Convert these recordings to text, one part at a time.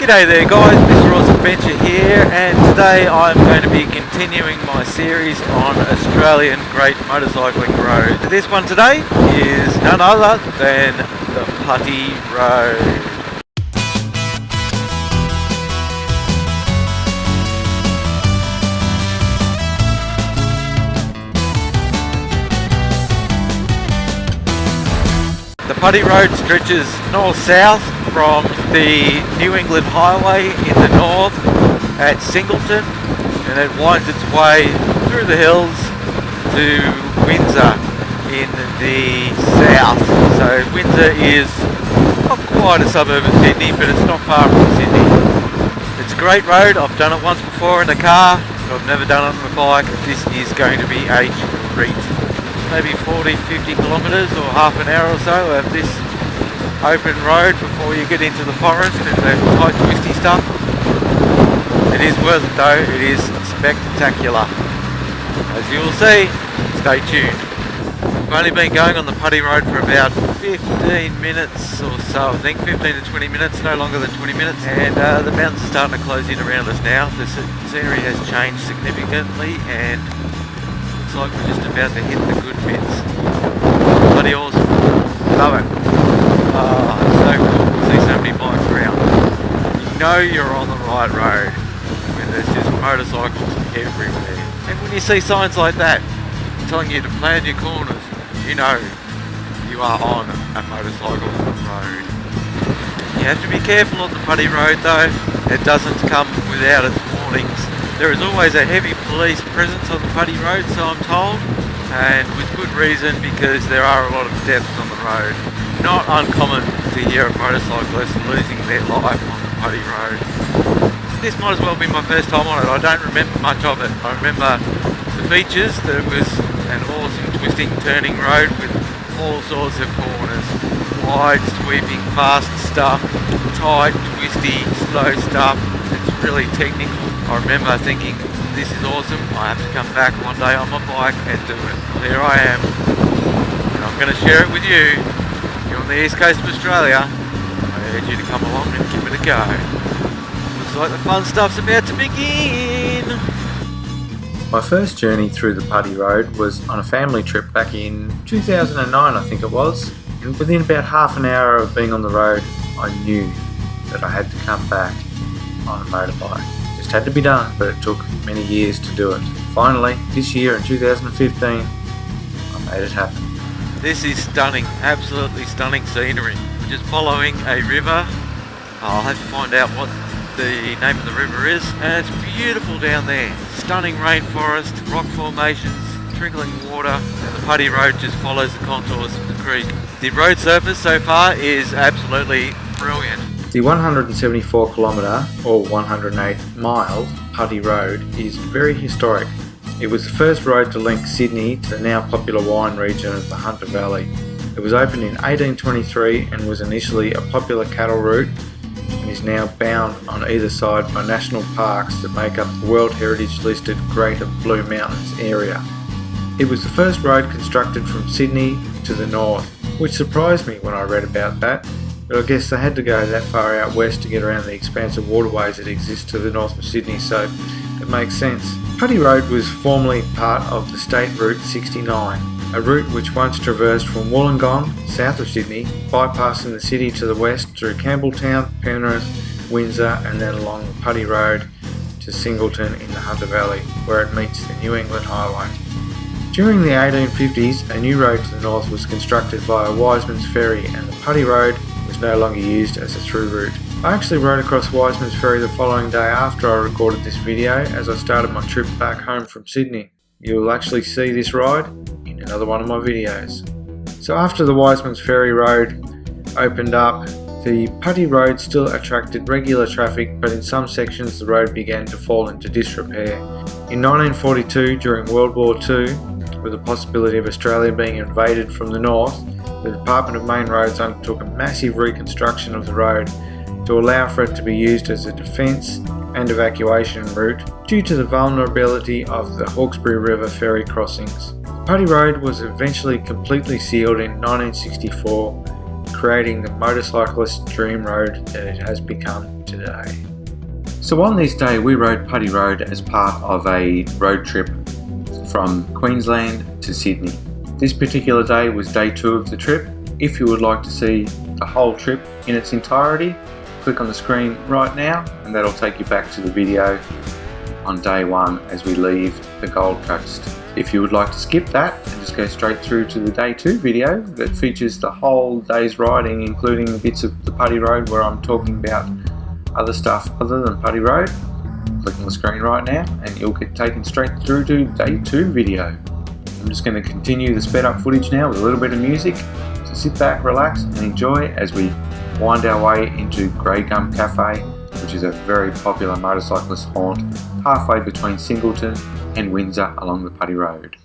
G'day there guys, Mr. Awesome Adventure here, and today I'm going to be continuing my series on Australian Great Motorcycling Roads. This one today is none other than the Putty Road. The Putty Road stretches north-south from the New England Highway in the north at Singleton, and it winds its way through the hills to Windsor in the south. So Windsor is not quite a suburb of Sydney, but it's not far from Sydney. It's a great road. I've done it once before in a car, but I've never done it on a bike. This is going to be a treat. Maybe 40-50 kilometres or half an hour or so of this open road before you get into the forest and the tight twisty stuff. It is worth it though, it is spectacular. As you will see, stay tuned. I've only been going on the Putty Road for about 15 minutes or so, I think 15 to 20 minutes, no longer than 20 minutes, and the mountains are starting to close in around us now. The scenery has changed significantly and looks like we're just about to hit the good bits. Bloody awesome, love it. Oh, so cool to see so many bikes around. You know you're on the right road when there's just motorcycles everywhere. And when you see signs like that telling you to plan your corners, you know you are on a motorcycle road. You have to be careful on the Putty Road though. It doesn't come without its warnings. There is always a heavy police presence on the Putty Road, so I'm told, and with good reason, because there are a lot of deaths on the road. Not uncommon to hear of motorcyclists losing their life on the Putty Road. This might as well be my first time on it. I don't remember much of it. I remember the features, that it was an awesome twisting, turning road with all sorts of corners. Wide, sweeping, fast stuff, tight, twisty, slow stuff. It's really technical. I remember thinking, this is awesome. I have to come back one day on my bike and do it. There I am. And I'm going to share it with you. You're on the east coast of Australia, I urge you to come along and give it a go. Looks like the fun stuff's about to begin! My first journey through the Putty Road was on a family trip back in 2009 I think it was, and within about half an hour of being on the road I knew that I had to come back on a motorbike. It just had to be done, but it took many years to do it. Finally, this year in 2015, I made it happen. This is stunning, absolutely stunning scenery. We're just following a river. I'll have to find out what the name of the river is. And it's beautiful down there. Stunning rainforest, rock formations, trickling water, and the Putty Road just follows the contours of the creek. The road surface so far is absolutely brilliant. The 174 kilometre or 108 mile Putty Road is very historic. It was the first road to link Sydney to the now popular wine region of the Hunter Valley. It was opened in 1823 and was initially a popular cattle route and is now bound on either side by national parks that make up the World Heritage listed Greater Blue Mountains area. It was the first road constructed from Sydney to the north, which surprised me when I read about that, but I guess they had to go that far out west to get around the expansive waterways that exist to the north of Sydney, so it makes sense. Putty Road was formerly part of the State Route 69, a route which once traversed from Wollongong, south of Sydney, bypassing the city to the west through Campbelltown, Penrith, Windsor, and then along the Putty Road to Singleton in the Hunter Valley, where it meets the New England Highway. During the 1850s, a new road to the north was constructed via Wiseman's Ferry, and the Putty Road was no longer used as a through route. I actually rode across Wiseman's Ferry the following day after I recorded this video as I started my trip back home from Sydney. You will actually see this ride in another one of my videos. So after the Wiseman's Ferry Road opened up, the Putty Road still attracted regular traffic, but in some sections the road began to fall into disrepair. In 1942, during World War II, with the possibility of Australia being invaded from the north, the Department of Main Roads undertook a massive reconstruction of the road to allow for it to be used as a defence and evacuation route due to the vulnerability of the Hawkesbury River ferry crossings. Putty Road was eventually completely sealed in 1964, creating the motorcyclist dream road that it has become today. So on this day we rode Putty Road as part of a road trip from Queensland to Sydney. This particular day was day 2 of the trip. If you would like to see the whole trip in its entirety, click on the screen right now and that'll take you back to the video on day 1 as we leave the Gold Coast. If you would like to skip that and just go straight through to the day 2 video that features the whole day's riding, including bits of the Putty Road where I'm talking about other stuff other than Putty Road, click on the screen right now and you'll get taken straight through to day 2 video. I'm just going to continue the sped up footage now with a little bit of music, so sit back, relax and enjoy as we wind our way into Grey Gum Cafe, which is a very popular motorcyclist haunt halfway between Singleton and Windsor along the Putty Road.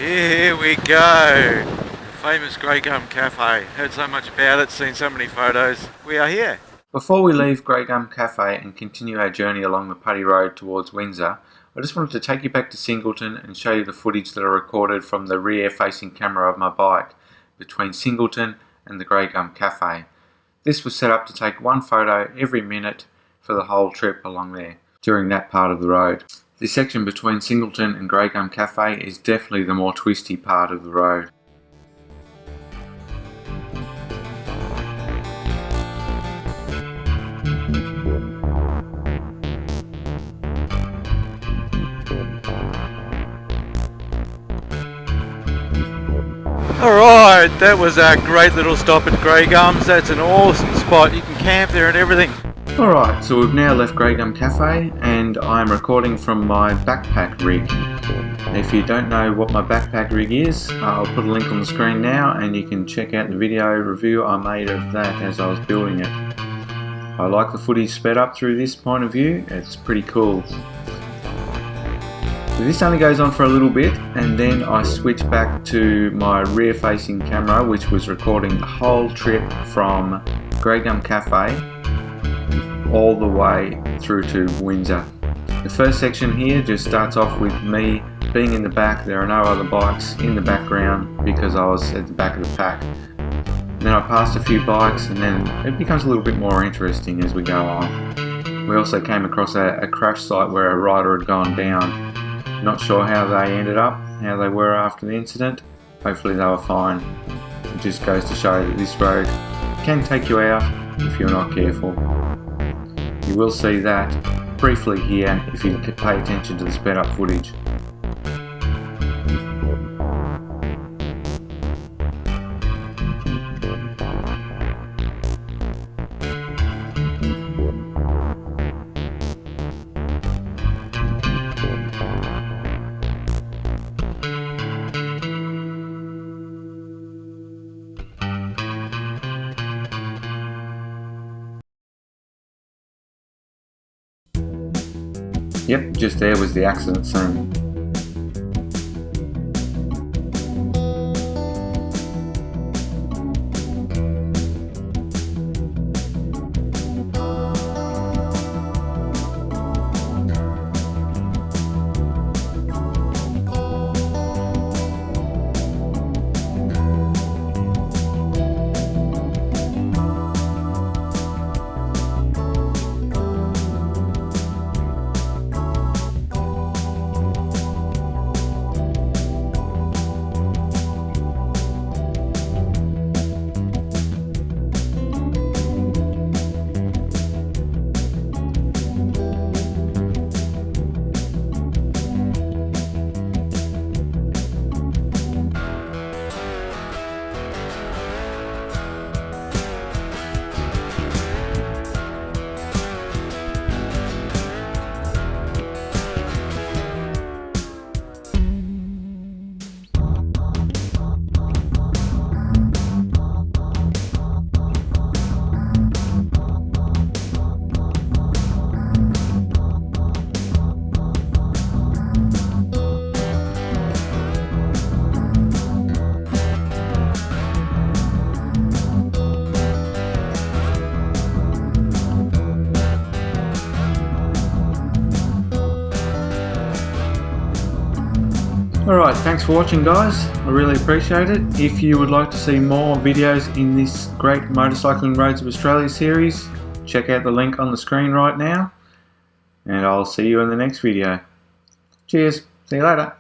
Here we go! Famous Grey Gum Cafe. Heard so much about it, seen so many photos. We are here. Before we leave Grey Gum Cafe and continue our journey along the Putty Road towards Windsor, I just wanted to take you back to Singleton and show you the footage that I recorded from the rear facing camera of my bike between Singleton and the Grey Gum Cafe. This was set up to take one photo every minute for the whole trip along there during that part of the road. This section between Singleton and Grey Gum Cafe is definitely the more twisty part of the road. Alright, that was a great little stop at Grey Gums. That's an awesome spot. You can camp there and everything. Alright, so we've now left Grey Gum Cafe and I'm recording from my backpack rig. If you don't know what my backpack rig is, I'll put a link on the screen now and you can check out the video review I made of that as I was building it. I like the footage sped up through this point of view, it's pretty cool. So this only goes on for a little bit and then I switch back to my rear facing camera which was recording the whole trip from Grey Gum Cafe all the way through to Windsor. The first section here just starts off with me being in the back. There are no other bikes in the background because I was at the back of the pack. And then I passed a few bikes and then it becomes a little bit more interesting as we go on. We also came across a crash site where a rider had gone down. Not sure how they ended up, how they were after the incident. Hopefully they were fine. It just goes to show that this road can take you out if you're not careful. You will see that briefly here if you pay attention to the sped up footage. Yep, just there was the accident scene. Alright, thanks for watching guys, I really appreciate it. If you would like to see more videos in this great Motorcycling Roads of Australia series, check out the link on the screen right now, and I'll see you in the next video. Cheers, see you later.